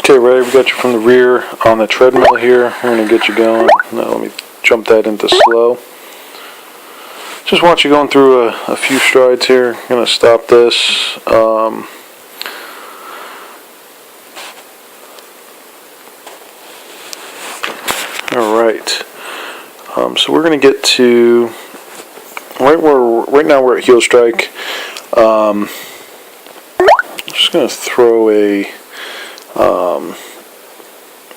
Okay, ready? We got you from the rear on the treadmill here. We're going to get you going. Now let me jump that into slow. Just want you going through a few strides here. I'm going to stop this. Alright. So we're going to get to right now we're at heel strike. I'm just going to throw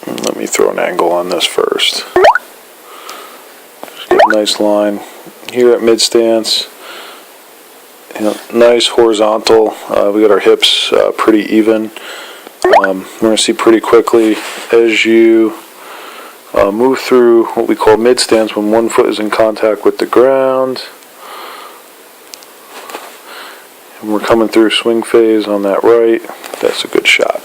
let me throw an angle on this first. Just get a nice line here at mid stance. Nice horizontal. We got our hips pretty even. We're going to see pretty quickly as you move through what we call mid stance when one foot is in contact with the ground. And we're coming through swing phase on that right. That's a good shot.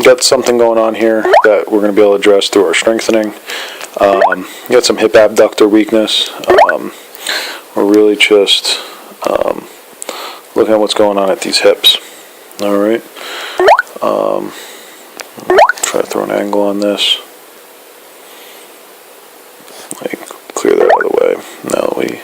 Got something going on here that we're going to be able to address through our strengthening. Got some hip abductor weakness. We're really just looking at what's going on at these hips. Alright. Try to throw an angle on this. Clear that out of the way. Now we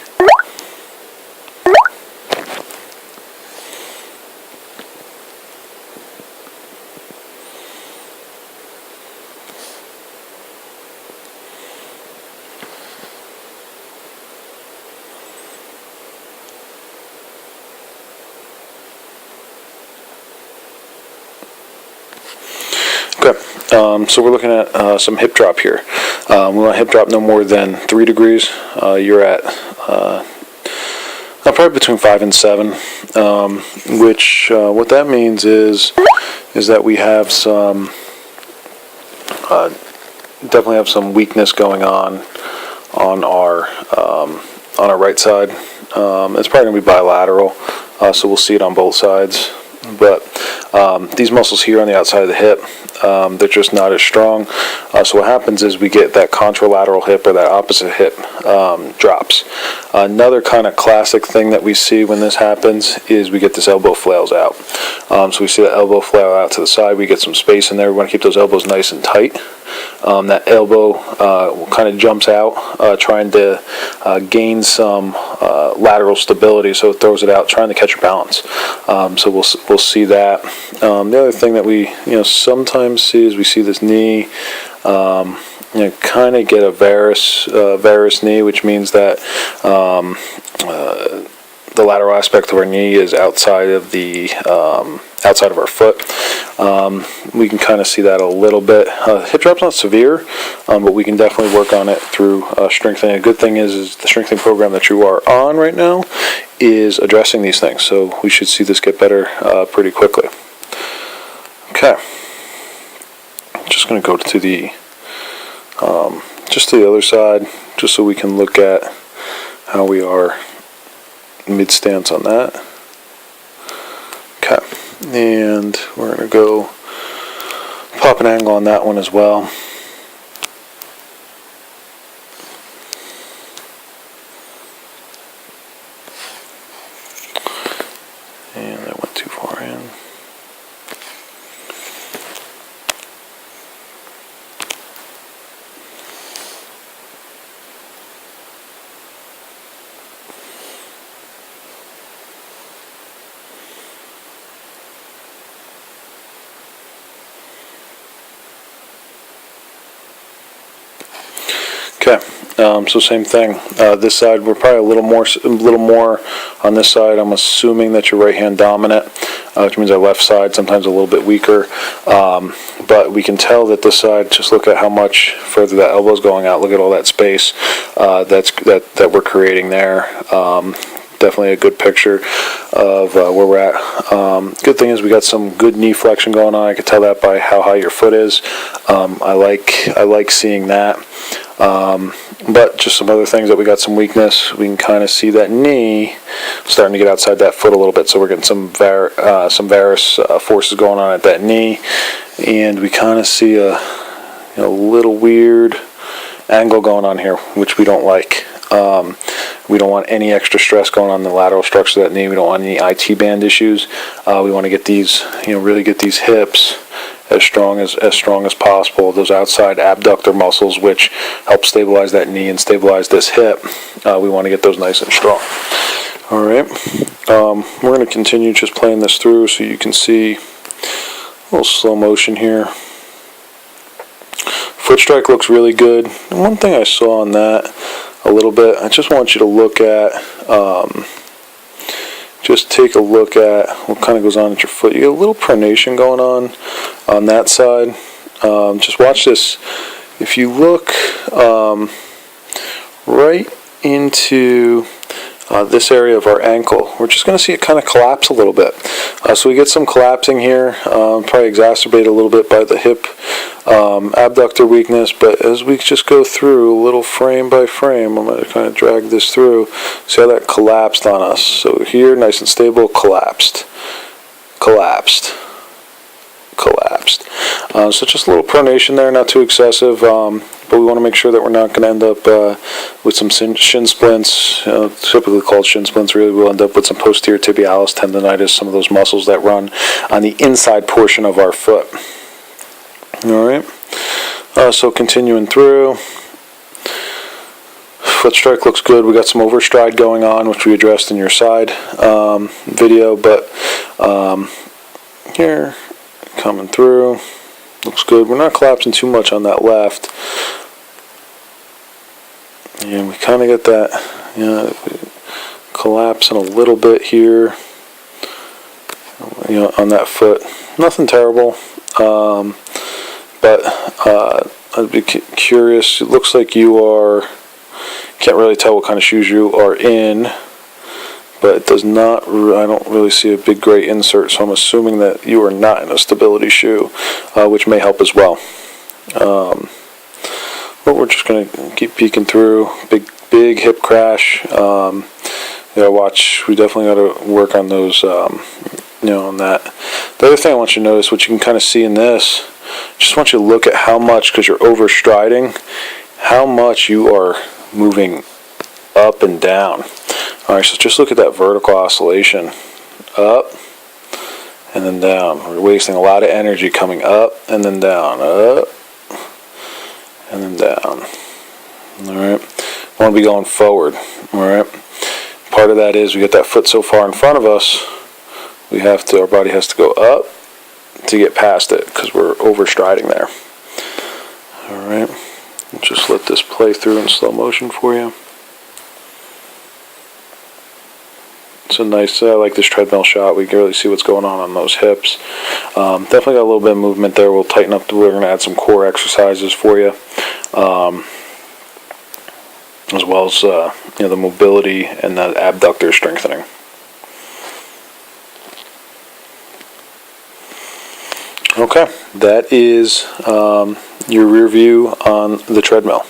so we're looking at some hip drop here. We want hip drop no more than 3 degrees. You're at probably between 5 and 7, which what that means is that we have some definitely have some weakness going on our right side. It's probably going to be bilateral, so we'll see it on both sides. But these muscles here on the outside of the hip, they're just not as strong. So what happens is we get that contralateral hip or that opposite hip drops. Another kind of classic thing that we see when this happens is we get this elbow flails out. So we see the elbow flail out to the side. We get some space in there. We want to keep those elbows nice and tight. That elbow kind of jumps out, trying to gain some lateral stability, so it throws it out, trying to catch your balance. So we'll see that. The other thing that we sometimes see is we see this knee kind of get a varus knee, which means that the lateral aspect of our knee is outside of the outside of our foot. We can kind of see that a little bit. Hip drop's not severe, but we can definitely work on it through strengthening. A good thing is the strengthening program that you are on right now is addressing these things, so we should see this get better pretty quickly. Okay, just going to go to the just to the other side, just so we can look at how we are mid stance on that. Okay, and we're going to go pop an angle on that one as well. And I went too far in. Okay, so same thing. This side, we're probably a little more on this side. I'm assuming that you're right hand dominant, which means our left side sometimes a little bit weaker. But we can tell that this side. Just look at how much further that elbow's going out. Look at all that space that we're creating there. Definitely a good picture of where we're at. Good thing is we got some good knee flexion going on. I can tell that by how high your foot is. I like seeing that. But just some other things that we got some weakness. We can kind of see that knee starting to get outside that foot a little bit. So we're getting some varus forces going on at that knee, and we kind of see a little weird angle going on here, which we don't like. We don't want any extra stress going on the lateral structure of that knee. We don't want any IT band issues. We want to get these, really get these hips as strong as possible. Those outside abductor muscles, which help stabilize that knee and stabilize this hip, we want to get those nice and strong. All right, we're going to continue just playing this through so you can see a little slow motion here. Foot strike looks really good. And one thing I saw on that a little bit, I just want you to look at, just take a look at what kind of goes on at your foot. You get a little pronation going on that side. Just watch this. If you look right into this area of our ankle, we're just going to see it kind of collapse a little bit. So we get some collapsing here, probably exacerbated a little bit by the hip abductor weakness, but as we just go through a little frame by frame, I'm going to kind of drag this through, see how that collapsed on us. So here, nice and stable, collapsed, collapsed, collapsed. So just a little pronation there, not too excessive, but we want to make sure that we're not going to end up with some shin splints, typically called shin splints. Really, we'll end up with some posterior tibialis tendonitis, some of those muscles that run on the inside portion of our foot. All right, so continuing through, foot strike looks good. We got some overstride going on, which we addressed in your side video, but here, coming through, looks good. We're not collapsing too much on that left, and we kind of get that, collapsing a little bit here, on that foot. Nothing terrible. But I'd be curious. It looks like you are, can't really tell what kind of shoes you are in, but it does not, I don't really see a big gray insert, so I'm assuming that you are not in a stability shoe, which may help as well. But we're just going to keep peeking through. Big hip crash. Watch, we definitely got to work on those, on that. The other thing I want you to notice, what you can kind of see in this, just want you to look at how much, because you're overstriding, how much you are moving up and down. Alright, so just look at that vertical oscillation. Up and then down. We're wasting a lot of energy coming up and then down. Up and then down. Alright, we want to be going forward. Alright, part of that is we get that foot so far in front of us, our body has to go up to get past it because we're overstriding there. Alright, just let this play through in slow motion for you. It's a nice, I like this treadmill shot. We can really see what's going on those hips. Definitely got a little bit of movement there. We'll tighten up. We're going to add some core exercises for you, as well as the mobility and the abductor strengthening. Okay, that is your rear view on the treadmill.